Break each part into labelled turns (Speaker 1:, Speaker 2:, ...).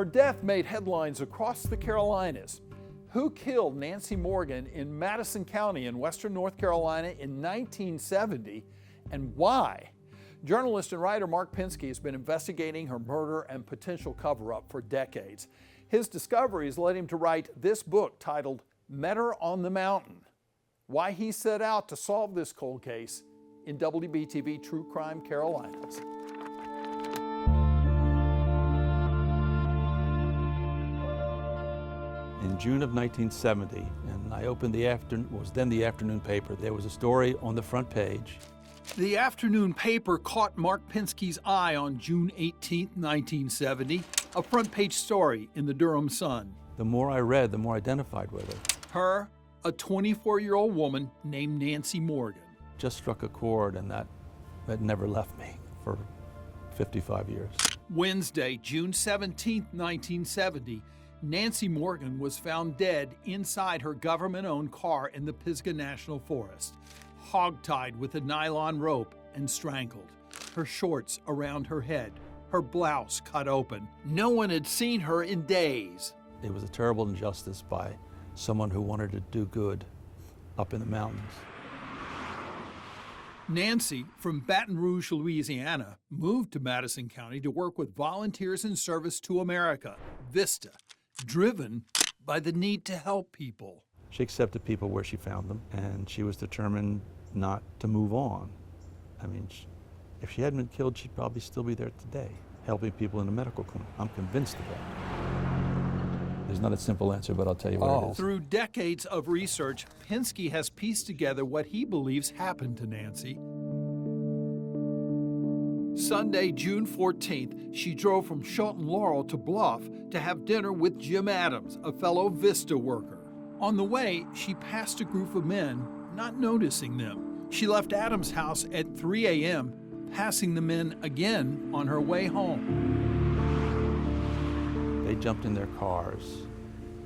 Speaker 1: Her death made headlines across the Carolinas. Who killed Nancy Morgan in Madison County in western North Carolina in 1970, and why? Journalist and writer Mark Pinsky has been investigating her murder and potential cover-up for decades. His discoveries led him to write this book titled Met Her on the Mountain. Why he set out to solve this cold case in WBTV True Crime Carolinas.
Speaker 2: In June of 1970, and I opened the afternoon paper. There was a story on the front page.
Speaker 1: The afternoon paper caught Mark Pinsky's eye on June 18, 1970, a front page story in the Durham Sun.
Speaker 2: The more I read, the more I identified with her.
Speaker 1: Her, a 24-year-old woman named Nancy Morgan.
Speaker 2: Just struck a chord, and that never left me for 55 years.
Speaker 1: Wednesday, June 17, 1970, Nancy Morgan was found dead inside her government-owned car in the Pisgah National Forest, hogtied with a nylon rope and strangled, her shorts around her head, her blouse cut open. No one had seen her in days.
Speaker 2: It was a terrible injustice by someone who wanted to do good up in the mountains.
Speaker 1: Nancy, from Baton Rouge, Louisiana, moved to Madison County to work with Volunteers in Service to America, VISTA, driven by the need to help people.
Speaker 2: She accepted people where she found them, and she was determined not to move on. I mean, if she hadn't been killed, she'd probably still be there today, helping people in the medical clinic. I'm convinced of that. There's not a simple answer, but I'll tell you what it is.
Speaker 1: Through decades of research, Pinsky has pieced together what he believes happened to Nancy. Sunday, June 14th, she drove from Shelton Laurel to Bluff to have dinner with Jim Adams, a fellow VISTA worker. On the way, she passed a group of men, not noticing them. She left Adams' house at 3 a.m., passing the men again on her way home.
Speaker 2: They jumped in their cars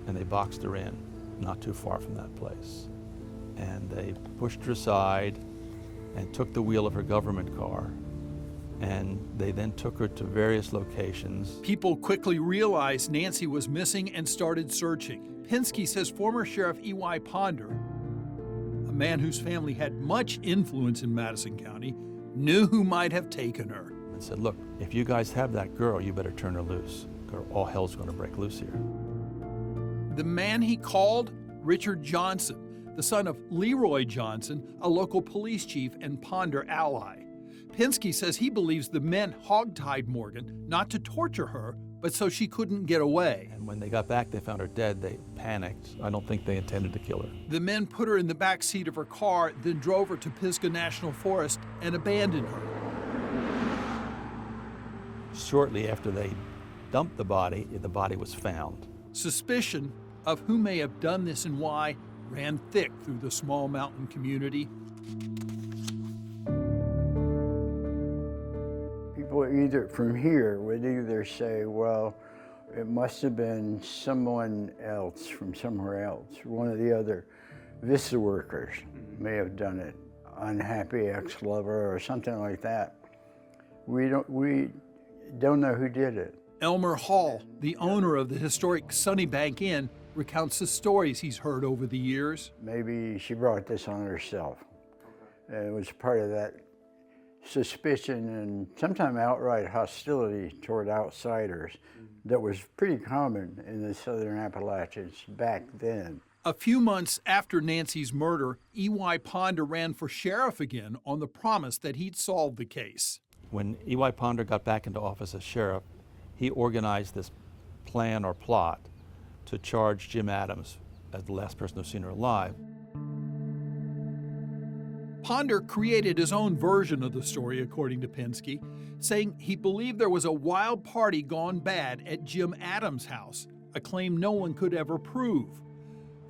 Speaker 2: and they boxed her in, not too far from that place. And they pushed her aside and took the wheel of her government car. And they then took her to various locations.
Speaker 1: People quickly realized Nancy was missing and started searching. Pinsky says former Sheriff E.Y. Ponder, a man whose family had much influence in Madison County, knew who might have taken her.
Speaker 2: And said, look, if you guys have that girl, you better turn her loose, or all hell's going to break loose here.
Speaker 1: The man he called, Richard Johnson, the son of Leroy Johnson, a local police chief and Ponder ally. Pinsky says he believes the men hogtied Morgan not to torture her, but so she couldn't get away.
Speaker 2: And when they got back, they found her dead. They panicked. I don't think they intended to kill her.
Speaker 1: The men put her in the back seat of her car, then drove her to Pisgah National Forest and abandoned her.
Speaker 2: Shortly after they dumped the body was found.
Speaker 1: Suspicion of who may have done this and why ran thick through the small mountain community.
Speaker 3: People either from here would either say, well, it must have been someone else from somewhere else. One of the other VISTA workers may have done it, unhappy ex-lover or something like that. We don't know who did it.
Speaker 1: Elmer Hall, the owner of the historic Sunnybank Inn, recounts the stories he's heard over the years.
Speaker 3: Maybe she brought this on herself. It was part of that suspicion and sometimes outright hostility toward outsiders that was pretty common in the Southern Appalachians back then.
Speaker 1: A few months after Nancy's murder, E.Y. Ponder ran for sheriff again on the promise that he'd solve the case.
Speaker 2: When E.Y. Ponder got back into office as sheriff, he organized this plan or plot to charge Jim Adams as the last person to have seen her alive.
Speaker 1: Ponder created his own version of the story, according to Pinsky, saying he believed there was a wild party gone bad at Jim Adams' house, a claim no one could ever prove.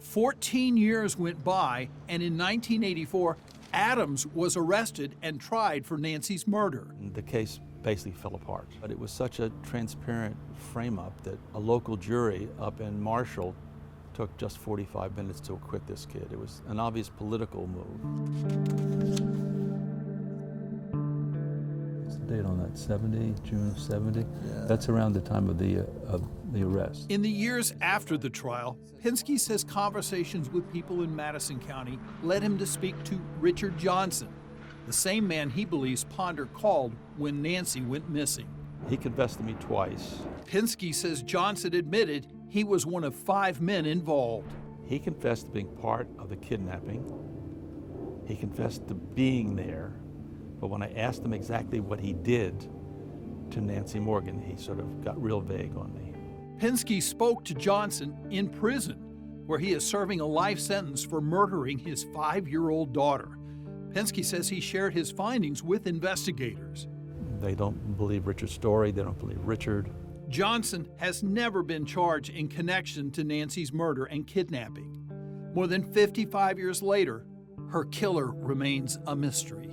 Speaker 1: 14 years went by, and in 1984, Adams was arrested and tried for Nancy's murder.
Speaker 2: The case basically fell apart. But it was such a transparent frame-up that a local jury up in Marshall took just 45 minutes to acquit this kid. It was an obvious political move. date on that? 70, June of 70? That's around the time of the arrest.
Speaker 1: In the years after the trial, Pinsky says conversations with people in Madison County led him to speak to Richard Johnson, the same man he believes Ponder called when Nancy went missing.
Speaker 2: He confessed to me twice.
Speaker 1: Pinsky says Johnson admitted he was one of 5 men involved.
Speaker 2: He confessed to being part of the kidnapping. He confessed to being there. But when I asked him exactly what he did to Nancy Morgan, he sort of got real vague on me.
Speaker 1: Pinsky spoke to Johnson in prison, where he is serving a life sentence for murdering his 5-year-old daughter. Pinsky says he shared his findings with investigators.
Speaker 2: They don't believe Richard's story. They don't believe Richard.
Speaker 1: Johnson has never been charged in connection to Nancy's murder and kidnapping. More than 55 years later, her killer remains a mystery.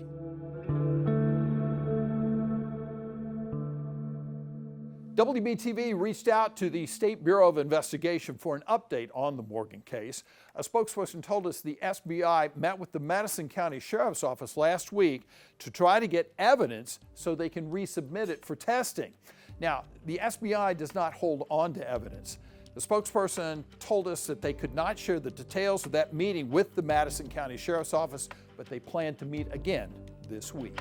Speaker 1: WBTV reached out to the State Bureau of Investigation for an update on the Morgan case. A spokesperson told us the SBI met with the Madison County Sheriff's Office last week to try to get evidence so they can resubmit it for testing. Now, the SBI does not hold on to evidence. The spokesperson told us that they could not share the details of that meeting with the Madison County Sheriff's Office, but they plan to meet again this week.